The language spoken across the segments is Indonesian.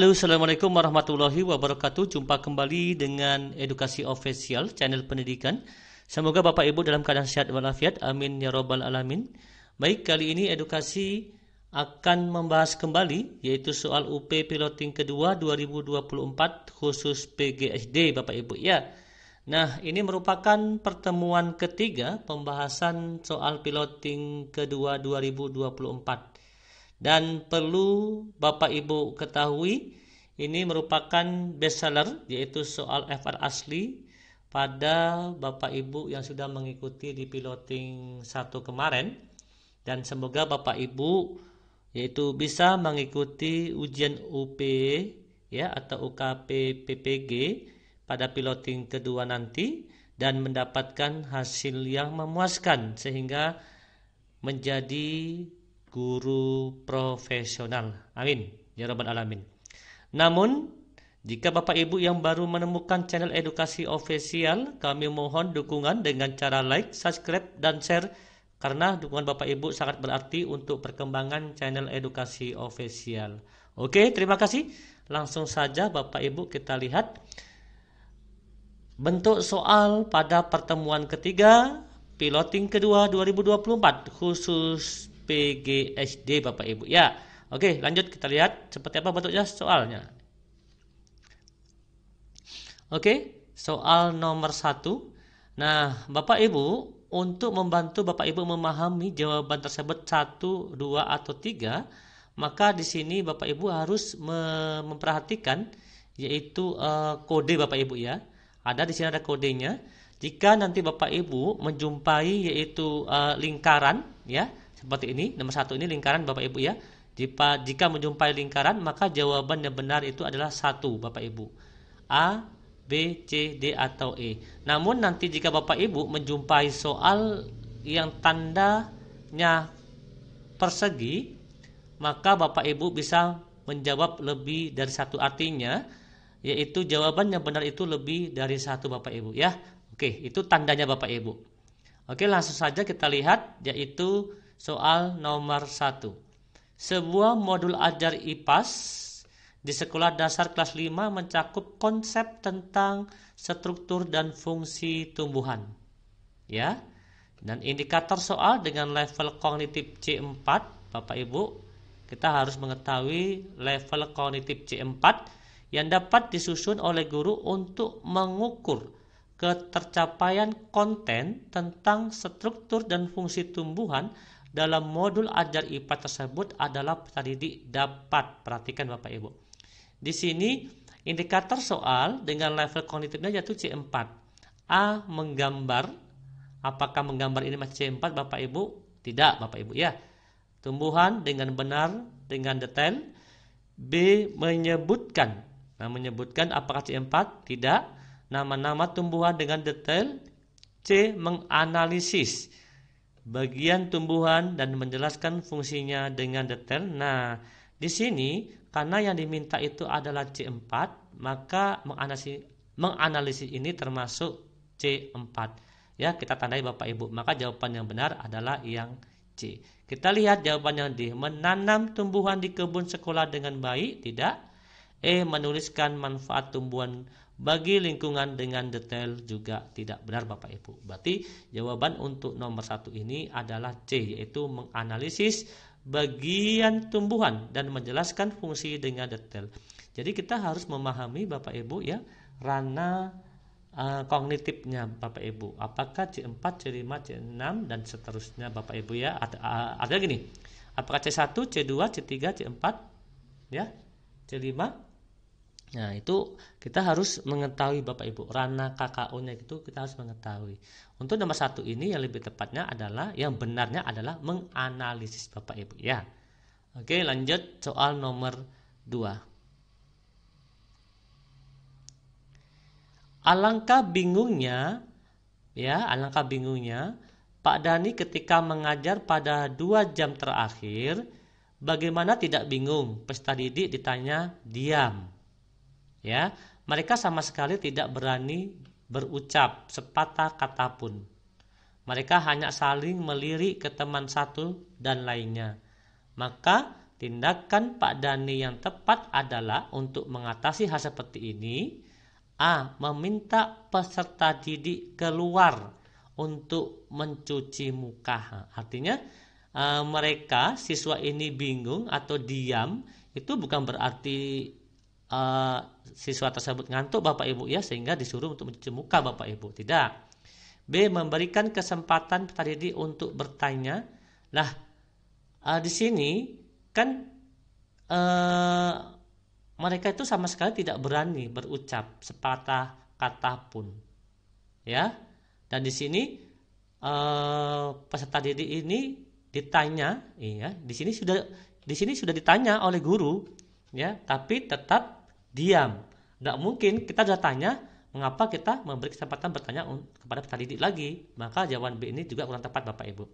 Halo, Assalamualaikum warahmatullahi wabarakatuh. Jumpa kembali dengan Edukasi Official, channel pendidikan. Semoga Bapak Ibu dalam keadaan sehat walafiat. Amin ya robbal alamin. Baik, kali ini edukasi akan membahas kembali yaitu soal UP Piloting kedua 2024 khusus PGSD Bapak Ibu ya. Nah, ini merupakan pertemuan ketiga pembahasan soal piloting kedua 2024. Dan perlu Bapak Ibu ketahui, ini merupakan bestseller yaitu soal FR asli pada Bapak Ibu yang sudah mengikuti di piloting 1 kemarin. Dan semoga Bapak Ibu yaitu bisa mengikuti ujian UP ya atau UKP PPG pada piloting kedua nanti dan mendapatkan hasil yang memuaskan sehingga menjadi guru profesional. Amin ya rabbal alamin. Namun jika Bapak Ibu yang baru menemukan channel Edukasi Official, kami mohon dukungan dengan cara like, subscribe, dan share karena dukungan Bapak Ibu sangat berarti untuk perkembangan channel Edukasi Official. Oke, terima kasih. Langsung saja Bapak Ibu kita lihat bentuk soal pada pertemuan ketiga piloting kedua 2024 khusus PGSD Bapak Ibu ya. Oke, lanjut kita lihat seperti apa bentuknya soalnya. Oke, soal nomor 1. Nah, Bapak Ibu, untuk membantu Bapak Ibu memahami jawaban tersebut 1, 2 atau 3, maka di sini Bapak Ibu harus memperhatikan yaitu kode Bapak Ibu ya. Ada di sini ada kodenya. Jika nanti Bapak Ibu menjumpai yaitu lingkaran ya, seperti ini, nomor 1 ini lingkaran Bapak Ibu ya. Jika menjumpai lingkaran, maka jawaban yang benar itu adalah 1 Bapak Ibu. A, B, C, D atau E. Namun nanti jika Bapak Ibu menjumpai soal yang tandanya persegi, maka Bapak Ibu bisa menjawab lebih dari satu artinya, yaitu jawaban yang benar itu lebih dari 1 Bapak Ibu ya. Oke, itu tandanya Bapak Ibu. Oke, langsung saja kita lihat yaitu soal nomor 1. Sebuah modul ajar IPAS di sekolah dasar kelas 5 mencakup konsep tentang struktur dan fungsi tumbuhan. Ya. Dan indikator soal dengan level kognitif C4, Bapak Ibu, kita harus mengetahui level kognitif C4 yang dapat disusun oleh guru untuk mengukur ketercapaian konten tentang struktur dan fungsi tumbuhan dalam modul ajar IPA tersebut adalah peserta didik dapat. Perhatikan Bapak Ibu. Di sini indikator soal dengan level kognitifnya yaitu C4. A, menggambar. Apakah menggambar ini masih C4 Bapak Ibu? Tidak Bapak Ibu ya. Tumbuhan dengan benar, dengan detail. B, menyebutkan. Nah, menyebutkan apakah C4? Tidak. Nama-nama tumbuhan dengan detail. C, menganalisis bagian tumbuhan dan menjelaskan fungsinya dengan detail. Nah, di sini karena yang diminta itu adalah C4, maka menganalisis ini termasuk C4. Ya, kita tandai Bapak Ibu. Maka jawaban yang benar adalah yang C. Kita lihat jawaban yang D. Menanam tumbuhan di kebun sekolah dengan baik, tidak. E, menuliskan manfaat tumbuhan bagi lingkungan dengan detail, juga tidak benar Bapak Ibu. Berarti jawaban untuk nomor 1 ini adalah C, yaitu menganalisis bagian tumbuhan dan menjelaskan fungsi dengan detail. Jadi kita harus memahami Bapak Ibu ya, ranah kognitifnya Bapak Ibu. Apakah C4, C5, C6 dan seterusnya Bapak Ibu ya. Ada gini. Apakah C1, C2, C3, C4 ya, C5? Nah, itu kita harus mengetahui Bapak Ibu, ranah KKO-nya itu kita harus mengetahui. Untuk nomor 1 ini yang lebih tepatnya adalah, yang benarnya adalah menganalisis Bapak Ibu ya. Oke, lanjut soal nomor 2. Alangkah bingungnya Pak Dani ketika mengajar pada 2 jam terakhir. Bagaimana tidak bingung? Peserta didik ditanya diam. Ya, mereka sama sekali tidak berani berucap sepatah kata pun. Mereka hanya saling melirik ke teman satu dan lainnya. Maka tindakan Pak Dani yang tepat adalah untuk mengatasi hal seperti ini. A. Meminta peserta didik keluar untuk mencuci muka. Artinya mereka siswa ini bingung atau diam, itu bukan berarti siswa tersebut ngantuk Bapak Ibu ya, sehingga disuruh untuk mencuci muka Bapak Ibu. Tidak. B. Memberikan kesempatan peserta didik untuk bertanya. Nah, di sini kan mereka itu sama sekali tidak berani berucap sepatah kata pun, ya. Dan di sini peserta didik ini ditanya, ya. Di sini sudah ditanya oleh guru, ya, tapi tetap diam. Nggak mungkin kita sudah tanya, mengapa kita memberi kesempatan bertanya kepada peserta didik lagi? Maka jawaban B ini juga kurang tepat Bapak Ibu.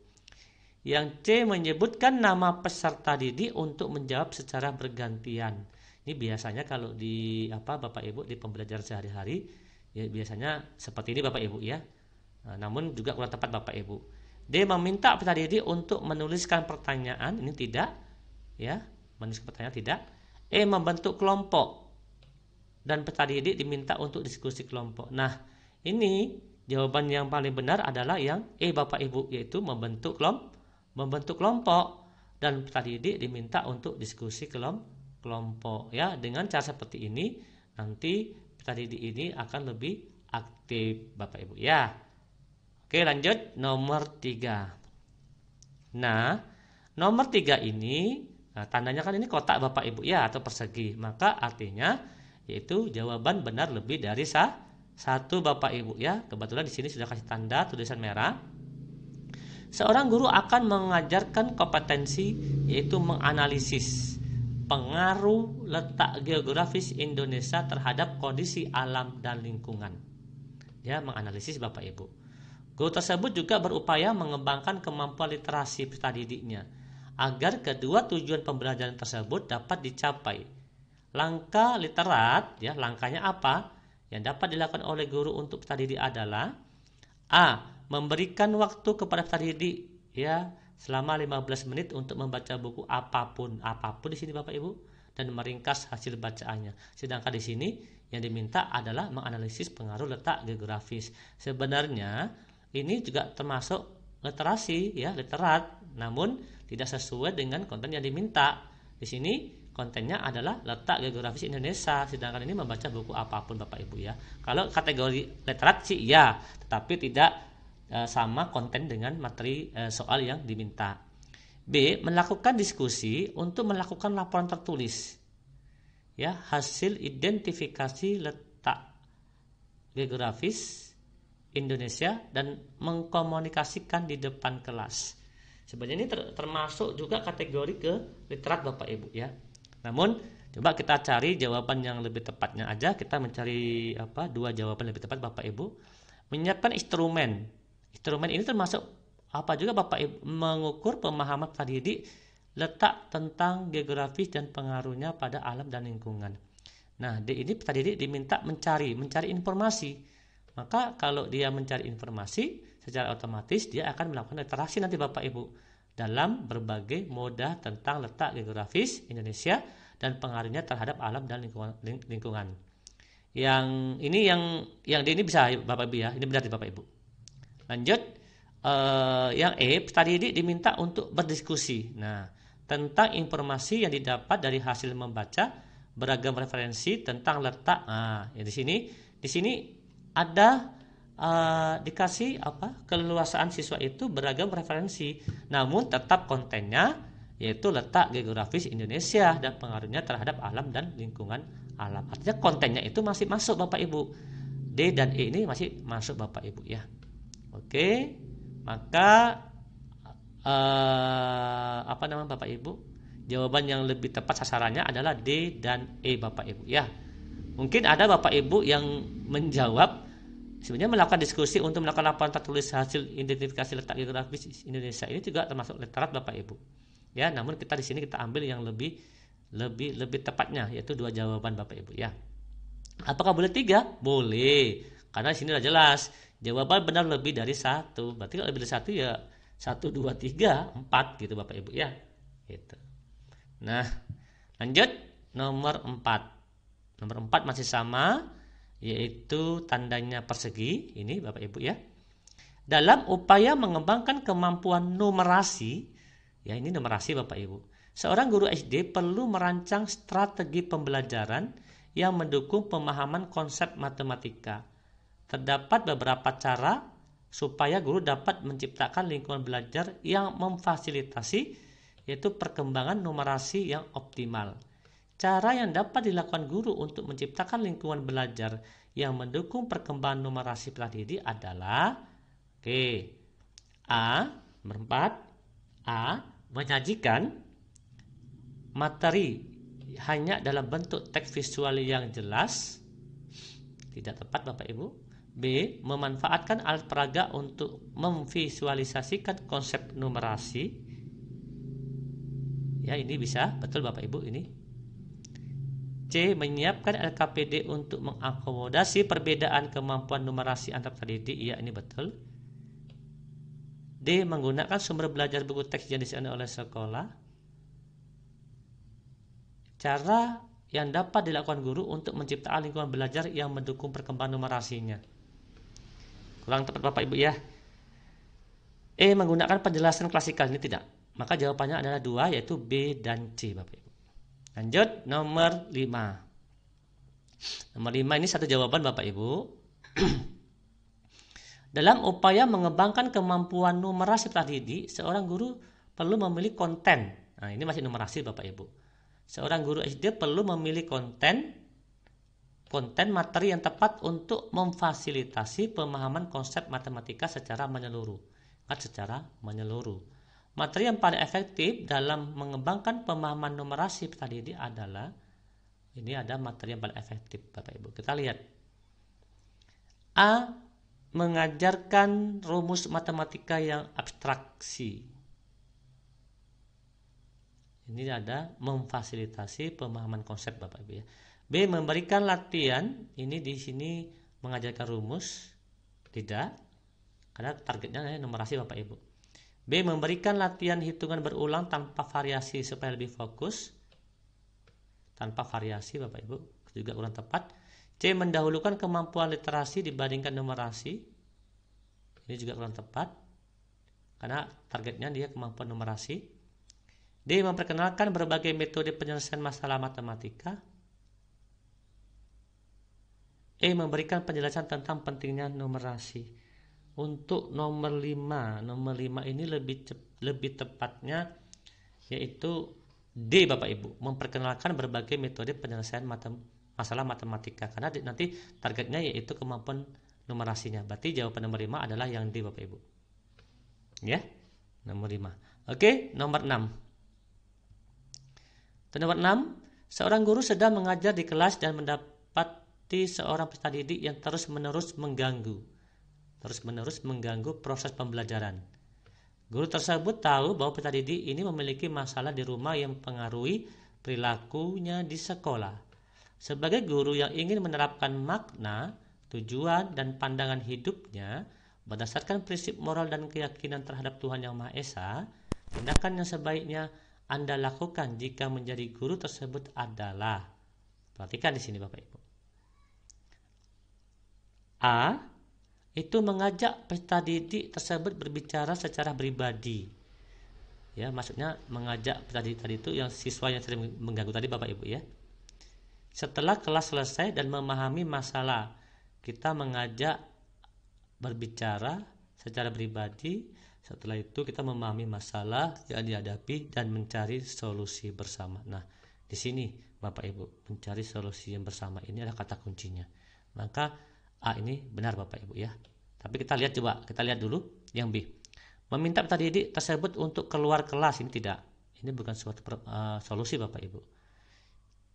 Yang C, menyebutkan nama peserta didik untuk menjawab secara bergantian. Ini biasanya kalau di Bapak Ibu di pembelajaran sehari-hari ya biasanya seperti ini Bapak Ibu ya. Namun juga kurang tepat Bapak Ibu. D. Meminta peserta didik untuk menuliskan pertanyaan. Ini tidak ya, menuliskan pertanyaan tidak. E. Membentuk kelompok dan peserta didik diminta untuk diskusi kelompok. Nah, ini jawaban yang paling benar adalah yang E Bapak Ibu, yaitu membentuk kelompok dan peserta didik diminta untuk diskusi kelompok ya. Dengan cara seperti ini nanti peserta didik ini akan lebih aktif Bapak Ibu ya. Oke, lanjut nomor 3. Nah, nomor 3 ini tandanya kan ini kotak Bapak Ibu ya, atau persegi. Maka artinya yaitu jawaban benar lebih dari satu Bapak Ibu ya. Kebetulan di sini sudah kasih tanda tulisan merah. Seorang guru akan mengajarkan kompetensi yaitu menganalisis pengaruh letak geografis Indonesia terhadap kondisi alam dan lingkungan. Ya, menganalisis Bapak Ibu. Guru tersebut juga berupaya mengembangkan kemampuan literasi peserta didiknya agar kedua tujuan pembelajaran tersebut dapat dicapai. Langkah literat, ya, langkahnya apa? Yang dapat dilakukan oleh guru untuk peserta didik adalah A. Memberikan waktu kepada peserta didik ya selama 15 menit untuk membaca buku apapun di sini Bapak Ibu, dan meringkas hasil bacaannya. Sedangkan di sini yang diminta adalah menganalisis pengaruh letak geografis. Sebenarnya ini juga termasuk literasi ya, literat, namun tidak sesuai dengan konten yang diminta. Di sini kontennya adalah letak geografis Indonesia, sedangkan ini membaca buku apapun Bapak Ibu ya. Kalau kategori literat sih ya, tetapi tidak sama konten dengan materi soal yang diminta. B. Melakukan diskusi untuk melakukan laporan tertulis ya, hasil identifikasi letak geografis Indonesia dan mengkomunikasikan di depan kelas. Sebenarnya ini termasuk juga kategori ke literat Bapak Ibu ya. Namun coba kita cari jawaban yang lebih tepatnya aja. Kita mencari dua jawaban lebih tepat Bapak Ibu. Menyiapkan instrumen. Instrumen ini termasuk juga Bapak Ibu? Mengukur pemahaman peserta didik letak tentang geografis dan pengaruhnya pada alam dan lingkungan. Nah, di ini peserta didik diminta mencari informasi. Maka kalau dia mencari informasi, secara otomatis dia akan melakukan literasi nanti Bapak Ibu dalam berbagai moda tentang letak geografis Indonesia dan pengaruhnya terhadap alam dan lingkungan. Yang ini bisa Bapak Ibu ya, ini benar di Bapak Ibu. Lanjut, yang E, peserta didik diminta untuk berdiskusi. Nah, tentang informasi yang didapat dari hasil membaca beragam referensi tentang letak. Nah, ya di sini ada dikasih keleluasaan siswa itu beragam referensi, namun tetap kontennya yaitu letak geografis Indonesia dan pengaruhnya terhadap alam dan lingkungan alam. Artinya kontennya itu masih masuk Bapak Ibu. D dan E ini masih masuk Bapak Ibu ya. Oke, maka Bapak Ibu, jawaban yang lebih tepat sasarannya adalah D dan E Bapak Ibu ya. Mungkin ada Bapak Ibu yang menjawab sebenarnya melakukan diskusi untuk melakukan laporan tertulis hasil identifikasi letak geografis Indonesia, ini juga termasuk literat Bapak Ibu ya. Namun kita di sini kita ambil yang lebih tepatnya, yaitu dua jawaban Bapak Ibu ya. Apakah boleh 3? Boleh, karena di sini sudah jelas jawaban benar lebih dari 1. Berarti kalau lebih dari 1 ya 1, 2, 3, 4 gitu Bapak Ibu ya gitu. Nah, lanjut nomor 4. Nomor 4 masih sama, yaitu tandanya persegi. Ini Bapak Ibu ya. Dalam upaya mengembangkan kemampuan numerasi, ya ini numerasi Bapak Ibu, seorang guru SD perlu merancang strategi pembelajaran yang mendukung pemahaman konsep matematika. Terdapat beberapa cara supaya guru dapat menciptakan lingkungan belajar yang memfasilitasi yaitu perkembangan numerasi yang optimal. Cara yang dapat dilakukan guru untuk menciptakan lingkungan belajar yang mendukung perkembangan numerasi peserta didik adalah A. Nomor 4. A. Menyajikan materi hanya dalam bentuk teks visual yang jelas. Tidak tepat Bapak Ibu. B. Memanfaatkan alat peraga untuk memvisualisasikan konsep numerasi. Ya, ini bisa, betul Bapak Ibu ini. C. Menyiapkan LKPD untuk mengakomodasi perbedaan kemampuan numerasi antar peserta didik. Ya, ini betul. D. Menggunakan sumber belajar buku teks yang disediakan oleh sekolah. Cara yang dapat dilakukan guru untuk menciptakan lingkungan belajar yang mendukung perkembangan numerasinya. Kurang tepat Bapak Ibu ya. E. Menggunakan penjelasan klasikal. Ini tidak. Maka jawabannya adalah 2, yaitu B dan C Bapak Ibu. Lanjut nomor 5. Nomor 5 ini satu jawaban Bapak Ibu. Dalam upaya mengembangkan kemampuan numerasi peserta didik, seorang guru perlu memilih konten. Nah, ini masih numerasi Bapak Ibu. Seorang guru SD perlu memilih konten materi yang tepat untuk memfasilitasi pemahaman konsep matematika secara menyeluruh. Materi yang paling efektif dalam mengembangkan pemahaman numerasi peserta didik adalah, ini ada materi yang paling efektif Bapak Ibu. Kita lihat. A. Mengajarkan rumus matematika yang abstraksi. Ini ada memfasilitasi pemahaman konsep Bapak Ibu ya. B. Memberikan latihan. Ini di sini mengajarkan rumus. Tidak. Karena targetnya numerasi Bapak Ibu. B. Memberikan latihan hitungan berulang tanpa variasi supaya lebih fokus. Tanpa variasi Bapak Ibu. Juga kurang tepat. C. Mendahulukan kemampuan literasi dibandingkan numerasi. Ini juga kurang tepat. Karena targetnya dia kemampuan numerasi. D. Memperkenalkan berbagai metode penyelesaian masalah matematika. E. Memberikan penjelasan tentang pentingnya numerasi. Untuk nomor 5 ini lebih tepatnya yaitu D Bapak Ibu. Memperkenalkan berbagai metode penyelesaian masalah matematika. Karena nanti targetnya yaitu kemampuan numerasinya. Berarti jawaban nomor 5 adalah yang D Bapak Ibu. Ya, nomor 5. Oke, nomor 6. Nomor 6, seorang guru sedang mengajar di kelas dan mendapati seorang peserta didik yang terus-menerus mengganggu proses pembelajaran. Guru tersebut tahu bahwa peserta didik ini memiliki masalah di rumah yang mempengaruhi perilakunya di sekolah. Sebagai guru yang ingin menerapkan makna, tujuan, dan pandangan hidupnya berdasarkan prinsip moral dan keyakinan terhadap Tuhan Yang Maha Esa, tindakan yang sebaiknya Anda lakukan jika menjadi guru tersebut adalah, perhatikan di sini Bapak Ibu. A. Itu mengajak peserta didik tersebut berbicara secara pribadi. Ya, maksudnya mengajak peserta didik tadi itu yang siswa yang sering mengganggu tadi Bapak Ibu ya. Setelah kelas selesai dan memahami masalah, kita mengajak berbicara secara pribadi. Setelah itu kita memahami masalah yang dihadapi dan mencari solusi bersama. Nah, di sini Bapak Ibu, mencari solusi yang bersama ini adalah kata kuncinya. Maka A ini benar Bapak Ibu ya. Tapi kita lihat dulu yang B. Meminta peserta didik tersebut untuk keluar kelas, ini tidak. Ini bukan suatu solusi Bapak Ibu.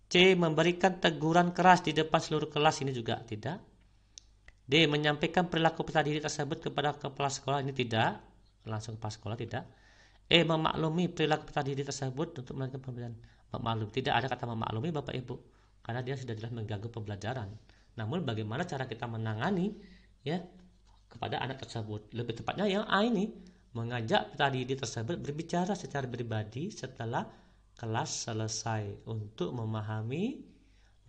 C. Memberikan teguran keras di depan seluruh kelas, ini juga tidak. D. Menyampaikan perilaku peserta didik tersebut kepada kepala sekolah, ini tidak. Langsung kepala sekolah, tidak. E. Memaklumi perilaku peserta didik tersebut untuk melakukan pembelajaran. Memaklumi, tidak ada kata memaklumi Bapak Ibu, karena dia sudah jelas mengganggu pembelajaran. Namun bagaimana cara kita menangani ya kepada anak tersebut? Lebih tepatnya yang A ini, mengajak peserta didik tersebut berbicara secara pribadi setelah kelas selesai untuk memahami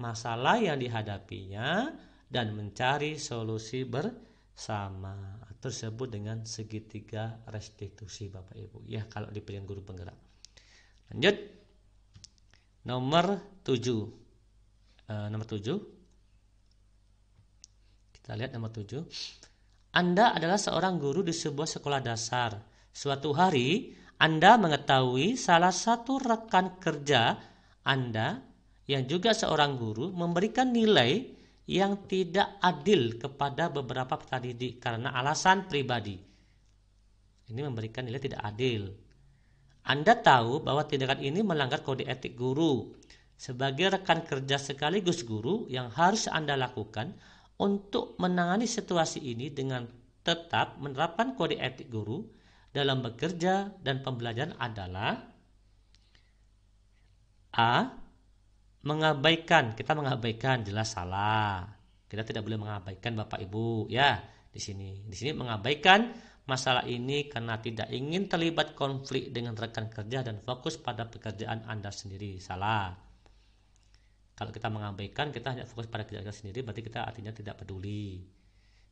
masalah yang dihadapinya dan mencari solusi bersama, atau disebut dengan segitiga restitusi Bapak Ibu ya kalau di pilihan guru penggerak. Lanjut nomor 7. Nomor 7 kita lihat nomor 7. Anda adalah seorang guru di sebuah sekolah dasar. Suatu hari Anda mengetahui salah satu rekan kerja Anda yang juga seorang guru memberikan nilai yang tidak adil kepada beberapa peserta didik karena alasan pribadi. Ini memberikan nilai tidak adil. Anda tahu bahwa tindakan ini melanggar kode etik guru. Sebagai rekan kerja sekaligus guru, yang harus Anda lakukan untuk menangani situasi ini dengan tetap menerapkan kode etik guru dalam bekerja dan pembelajaran adalah A. Kita mengabaikan jelas salah. Kita tidak boleh mengabaikan Bapak Ibu ya. Di sini mengabaikan masalah ini karena tidak ingin terlibat konflik dengan rekan kerja dan fokus pada pekerjaan Anda sendiri. Salah. Kalau kita mengabaikan, kita hanya fokus pada kerjaan sendiri, berarti kita artinya tidak peduli.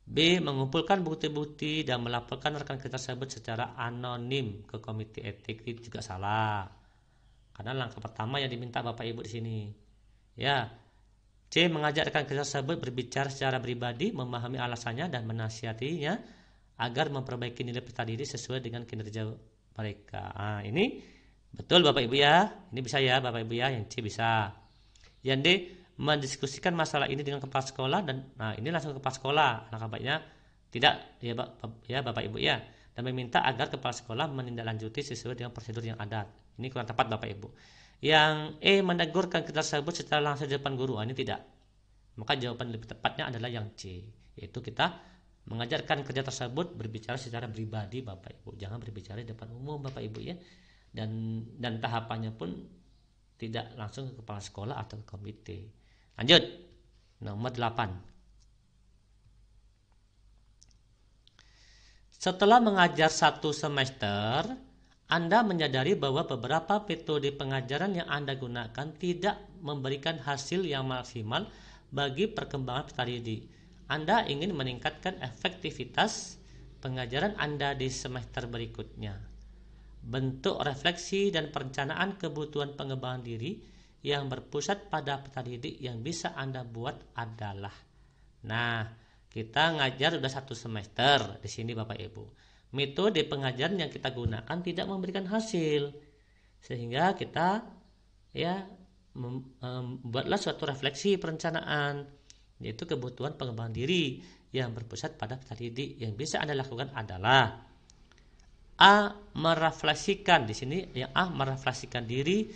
B. Mengumpulkan bukti-bukti dan melaporkan rekan kerja tersebut secara anonim ke komite etik, itu juga salah. Karena langkah pertama yang diminta Bapak Ibu di sini. Ya. C. Mengajak rekan kerja tersebut berbicara secara pribadi, memahami alasannya dan menasihatinya agar memperbaiki nilai peserta didik sesuai dengan kinerja mereka. Ini betul Bapak Ibu ya. Ini bisa ya Bapak Ibu ya, yang C bisa. Yang D. Mendiskusikan masalah ini dengan kepala sekolah dan ini langsung ke kepala sekolah. Langkah baiknya tidak ya Bapak Ibu ya, dan meminta agar kepala sekolah menindaklanjuti sesuai dengan prosedur yang ada. Ini kurang tepat Bapak Ibu. Yang E. Menegurkan kerja tersebut secara langsung di depan guru. Ini tidak. Maka jawaban lebih tepatnya adalah yang C, yaitu kita mengajarkan kerja tersebut berbicara secara pribadi Bapak Ibu. Jangan berbicara di depan umum Bapak Ibu ya. Dan tahapannya pun tidak langsung ke kepala sekolah atau ke komite. Lanjut. Nomor 8. Setelah mengajar 1 semester, Anda menyadari bahwa beberapa metode pengajaran yang Anda gunakan tidak memberikan hasil yang maksimal bagi perkembangan peserta didik. Anda ingin meningkatkan efektivitas pengajaran Anda di semester berikutnya. Bentuk refleksi dan perencanaan kebutuhan pengembangan diri yang berpusat pada peserta didik yang bisa Anda buat adalah, kita ngajar udah 1 semester di sini Bapak Ibu. Metode pengajaran yang kita gunakan tidak memberikan hasil, sehingga kita membuatlah suatu refleksi perencanaan, yaitu kebutuhan pengembangan diri yang berpusat pada peserta didik. Yang bisa Anda lakukan adalah A. Merefleksikan di sini yang A. Merefleksikan diri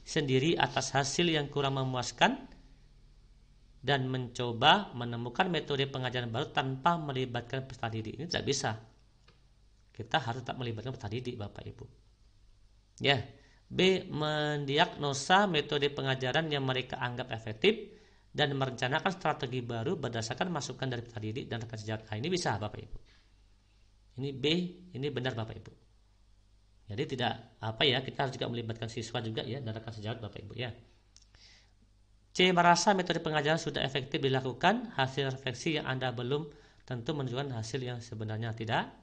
sendiri atas hasil yang kurang memuaskan dan mencoba menemukan metode pengajaran baru tanpa melibatkan peserta didik. Ini tidak bisa. Kita harus tak melibatkan peserta didik Bapak Ibu. Ya. B. Mendiagnosa metode pengajaran yang mereka anggap efektif dan merencanakan strategi baru berdasarkan masukan dari peserta didik dan rekan sejawat. Ini bisa Bapak Ibu. Ini B, ini benar Bapak Ibu. Jadi tidak kita harus juga melibatkan siswa juga ya dan rekan sejawat Bapak Ibu ya. C. Merasa metode pengajaran sudah efektif dilakukan, hasil refleksi yang Anda belum tentu menunjukkan hasil yang sebenarnya tidak.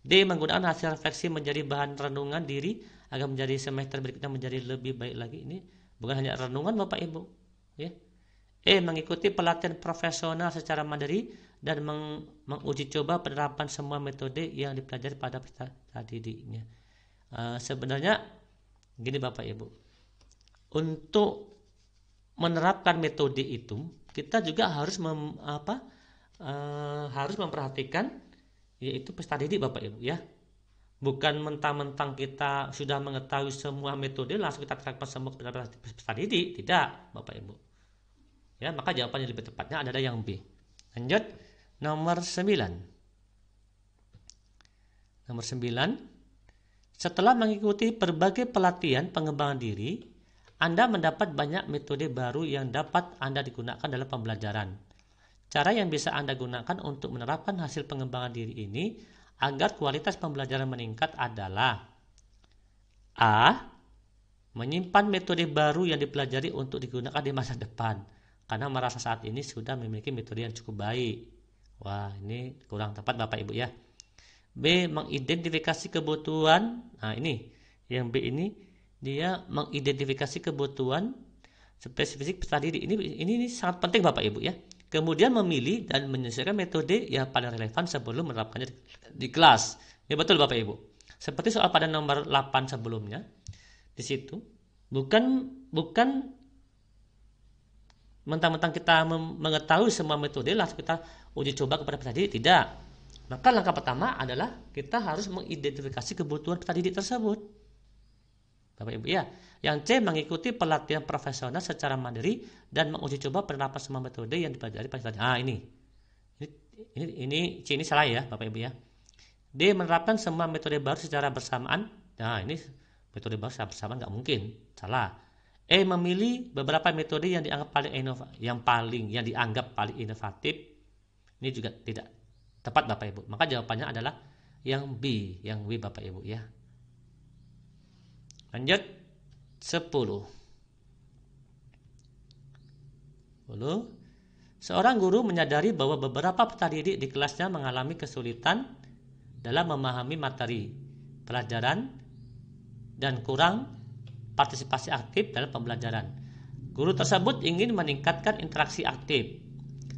D. Menggunakan hasil refleksi menjadi bahan renungan diri agar menjadi semester berikutnya menjadi lebih baik lagi. Ini bukan hanya renungan Bapak Ibu ya. E. Mengikuti pelatihan profesional secara mandiri dan menguji coba penerapan semua metode yang dipelajari pada peserta didiknya. Sebenarnya gini Bapak Ibu, untuk menerapkan metode itu kita juga harus harus memperhatikan yaitu peserta didik Bapak Ibu ya. Bukan mentang-mentang kita sudah mengetahui semua metode langsung kita terapkan semua kepada peserta didik, tidak Bapak Ibu. Ya, maka jawabannya lebih tepatnya adalah yang B. Lanjut nomor 9. Nomor 9. Setelah mengikuti berbagai pelatihan pengembangan diri, Anda mendapat banyak metode baru yang dapat Anda digunakan dalam pembelajaran. Cara yang bisa Anda gunakan untuk menerapkan hasil pengembangan diri ini agar kualitas pembelajaran meningkat adalah A. Menyimpan metode baru yang dipelajari untuk digunakan di masa depan karena merasa saat ini sudah memiliki metode yang cukup baik. Wah, ini kurang tepat Bapak Ibu ya. B. Mengidentifikasi kebutuhan. Nah, ini yang B ini dia mengidentifikasi kebutuhan spesifik peserta didik. Ini sangat penting Bapak Ibu ya. Kemudian memilih dan menyesuaikan metode yang paling relevan sebelum menerapkannya di kelas. Ya betul Bapak Ibu. Seperti soal pada nomor 8 sebelumnya. Di situ bukan mentang-mentang kita mengetahui semua metode langsung kita uji coba kepada peserta didik, tidak. Maka langkah pertama adalah kita harus mengidentifikasi kebutuhan peserta didik tersebut. Bapak Ibu ya. Yang C. Mengikuti pelatihan profesional secara mandiri dan menguji coba penerapan semua metode yang dipelajari pada ini C ini salah ya Bapak Ibu ya. D. Menerapkan semua metode baru secara bersamaan. Nah, ini metode baru secara bersamaan nggak mungkin, salah. E. Memilih beberapa metode yang dianggap yang dianggap paling inovatif. Ini juga tidak tepat Bapak Ibu. Maka jawabannya adalah yang B Bapak Ibu ya. Lanjut 10. Seorang guru menyadari bahwa beberapa peserta didik di kelasnya mengalami kesulitan dalam memahami materi pelajaran dan kurang partisipasi aktif dalam pembelajaran. Guru tersebut ingin meningkatkan interaksi aktif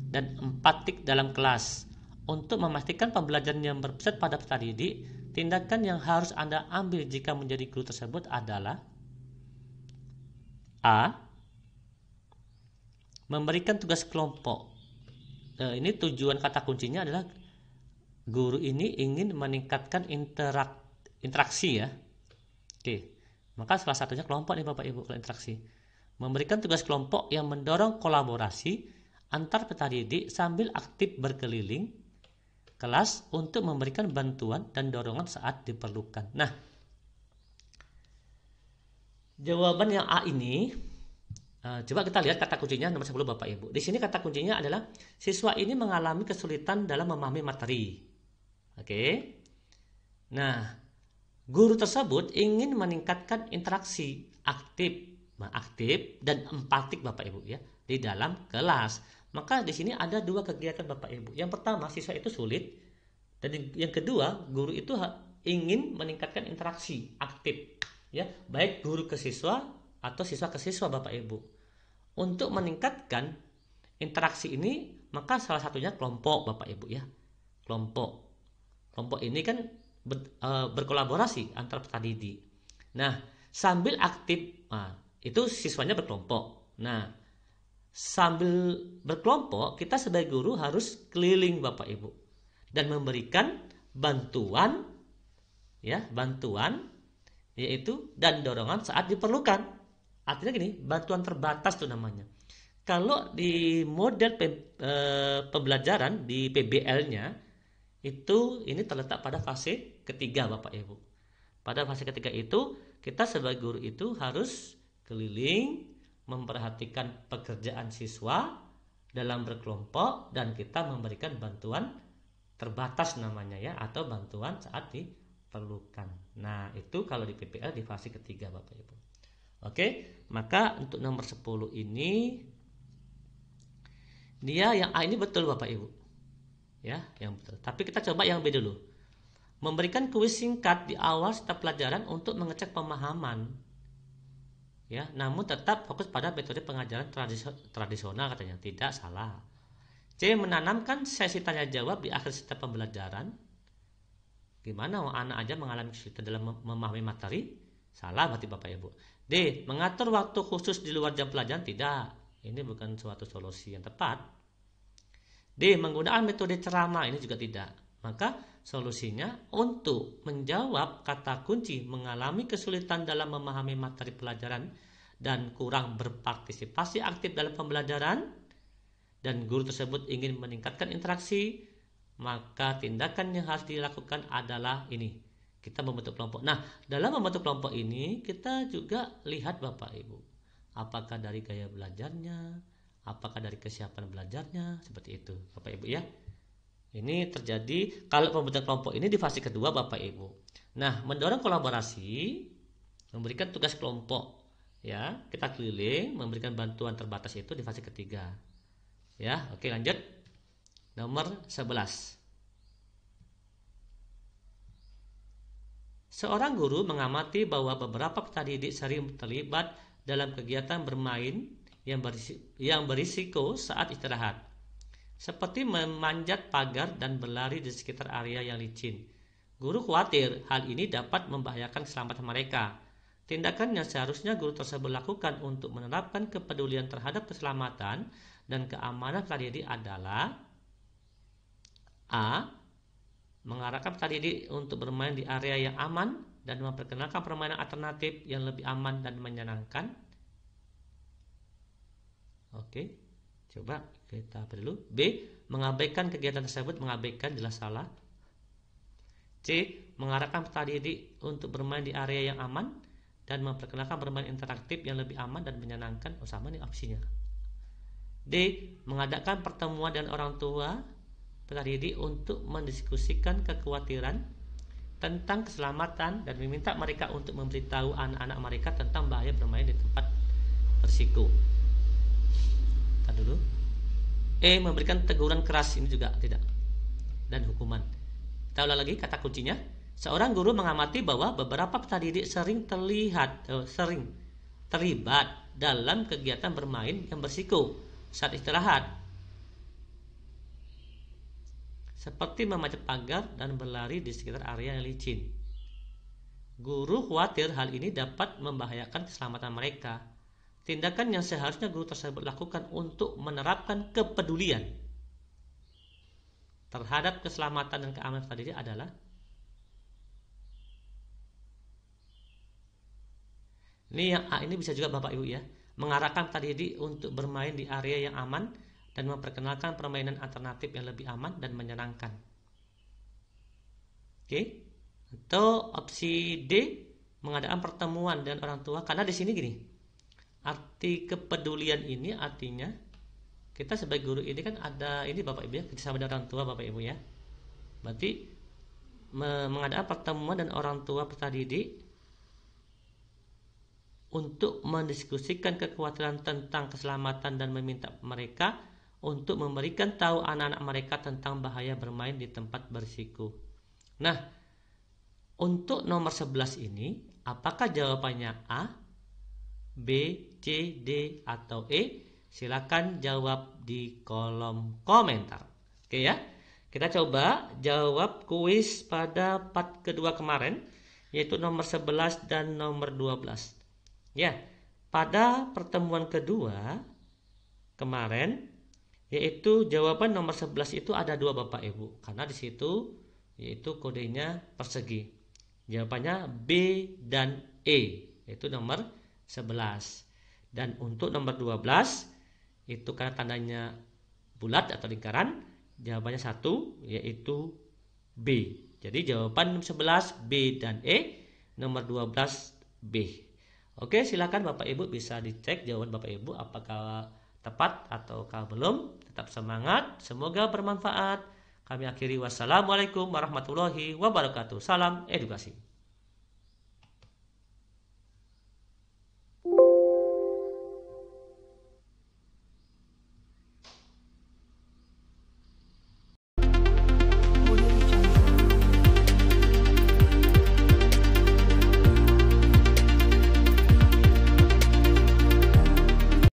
dan empatik dalam kelas. Untuk memastikan pembelajaran yang berpusat pada peserta didik, tindakan yang harus Anda ambil jika menjadi guru tersebut adalah A. Memberikan tugas kelompok. Ini tujuan kata kuncinya adalah guru ini ingin meningkatkan interaksi ya. Oke, maka salah satunya kelompok nih Bapak Ibu, kalau interaksi. Memberikan tugas kelompok yang mendorong kolaborasi antar peserta didik sambil aktif berkeliling kelas untuk memberikan bantuan dan dorongan saat diperlukan. Nah, jawaban yang A ini, coba kita lihat kata kuncinya nomor 10 Bapak Ibu. Di sini kata kuncinya adalah siswa ini mengalami kesulitan dalam memahami materi. Oke. Nah, guru tersebut ingin meningkatkan interaksi aktif dan empatik Bapak Ibu ya di dalam kelas. Maka di sini ada dua kegiatan Bapak Ibu. Yang pertama, siswa itu sulit, dan yang kedua, guru itu ingin meningkatkan interaksi aktif ya, baik guru ke siswa atau siswa ke siswa Bapak Ibu. Untuk meningkatkan interaksi ini, maka salah satunya kelompok Bapak Ibu ya. Kelompok ini kan berkolaborasi antar peserta didik. Nah, sambil aktif, itu siswanya berkelompok. Nah, sambil berkelompok, kita sebagai guru harus keliling Bapak Ibu dan memberikan bantuan yaitu dan dorongan saat diperlukan. Artinya gini, bantuan terbatas tuh namanya. Kalau di model pembelajaran di PBL-nya ini terletak pada fase ketiga Bapak Ibu. Pada fase ketiga itu kita sebagai guru itu harus keliling memperhatikan pekerjaan siswa dalam berkelompok dan kita memberikan bantuan terbatas namanya ya, atau bantuan saat diperlukan. Nah, itu kalau di PPL di fase ketiga Bapak Ibu. Oke, maka untuk nomor 10 ini dia yang A ini betul Bapak Ibu. Ya, yang betul. Tapi kita coba yang B dulu. Memberikan kuis singkat di awal setiap pelajaran untuk mengecek pemahaman. Ya, namun tetap fokus pada metode pengajaran tradisional katanya. Tidak, salah. C. Menanamkan sesi tanya jawab di akhir setiap pembelajaran. Gimana anak aja mengalami kesulitan dalam memahami materi? Salah berarti Bapak Ibu. D. Mengatur waktu khusus di luar jam pelajaran. Tidak. Ini bukan suatu solusi yang tepat. D. Menggunakan metode ceramah. Ini juga tidak. Maka solusinya untuk menjawab kata kunci mengalami kesulitan dalam memahami materi pelajaran dan kurang berpartisipasi aktif dalam pembelajaran dan guru tersebut ingin meningkatkan interaksi, maka tindakan yang harus dilakukan adalah ini. Kita membentuk kelompok. Nah, dalam membentuk kelompok ini kita juga lihat Bapak Ibu. Apakah dari gaya belajarnya, apakah dari kesiapan belajarnya, seperti itu Bapak Ibu ya. Ini terjadi kalau pembentukan kelompok ini di fase kedua Bapak Ibu. Nah, mendorong kolaborasi memberikan tugas kelompok. Ya, kita keliling memberikan bantuan terbatas itu di fase ketiga. Ya, oke lanjut. Nomor 11. Seorang guru mengamati bahwa beberapa peserta didik sering terlibat dalam kegiatan bermain yang berisiko saat istirahat, seperti memanjat pagar dan berlari di sekitar area yang licin. Guru khawatir hal ini dapat membahayakan keselamatan mereka. Tindakan yang seharusnya guru tersebut lakukan untuk menerapkan kepedulian terhadap keselamatan dan keamanan peserta didik adalah: A. Mengarahkan peserta didik untuk bermain di area yang aman dan memperkenalkan permainan alternatif yang lebih aman dan menyenangkan. Oke, coba kita apa dulu? B. Mengabaikan kegiatan tersebut, mengabaikan jelas salah. C. Mengarahkan peserta didik untuk bermain di area yang aman dan memperkenalkan permainan interaktif yang lebih aman dan menyenangkan. Oh, sama nih opsinya. D. Mengadakan pertemuan dengan orang tua peserta didik untuk mendiskusikan kekhawatiran tentang keselamatan dan meminta mereka untuk memberitahu anak-anak mereka tentang bahaya bermain di tempat berisiko. Kita dulu. E. Memberikan teguran keras, ini juga tidak, dan hukuman. Kita ulang lagi kata kuncinya. Seorang guru mengamati bahwa beberapa peserta didik sering terlibat dalam kegiatan bermain yang berisiko saat istirahat, seperti memanjat pagar dan berlari di sekitar area yang licin. Guru khawatir hal ini dapat membahayakan keselamatan mereka. Tindakan yang seharusnya guru tersebut lakukan untuk menerapkan kepedulian terhadap keselamatan dan keamanan peserta didik adalah: ini yang A ini bisa juga Bapak Ibu ya, mengarahkan peserta didik untuk bermain di area yang aman dan memperkenalkan permainan alternatif yang lebih aman dan menyenangkan. Oke. Atau opsi D, mengadakan pertemuan dengan orang tua. Karena di sini gini, arti kepedulian ini artinya kita sebagai guru ini kan ada ini Bapak Ibu ya, kerjasama dengan orang tua Bapak Ibu ya. Berarti mengadakan pertemuan dengan orang tua peserta didik untuk mendiskusikan kekhawatiran tentang keselamatan dan meminta mereka untuk memberikan tahu anak-anak mereka tentang bahaya bermain di tempat berisiko. Nah, untuk nomor 11 ini, apakah jawabannya A, B, C, D, atau E? Silakan jawab di kolom komentar. Oke ya, kita coba jawab kuis pada part kedua kemarin, yaitu nomor 11 dan nomor 12. Ya, pada pertemuan kedua kemarin, yaitu jawaban nomor 11 itu ada 2 Bapak Ibu, karena di situ yaitu kodenya persegi. Jawabannya B dan E, yaitu nomor 11. Dan untuk nomor 12 itu karena tandanya bulat atau lingkaran, jawabannya 1 yaitu B. Jadi jawaban 11 B dan E, nomor 12 B. Oke, silakan Bapak Ibu bisa dicek jawaban Bapak Ibu apakah tepat ataukah belum. Tetap semangat, semoga bermanfaat. Kami akhiri, wassalamualaikum warahmatullahi wabarakatuh. Salam edukasi.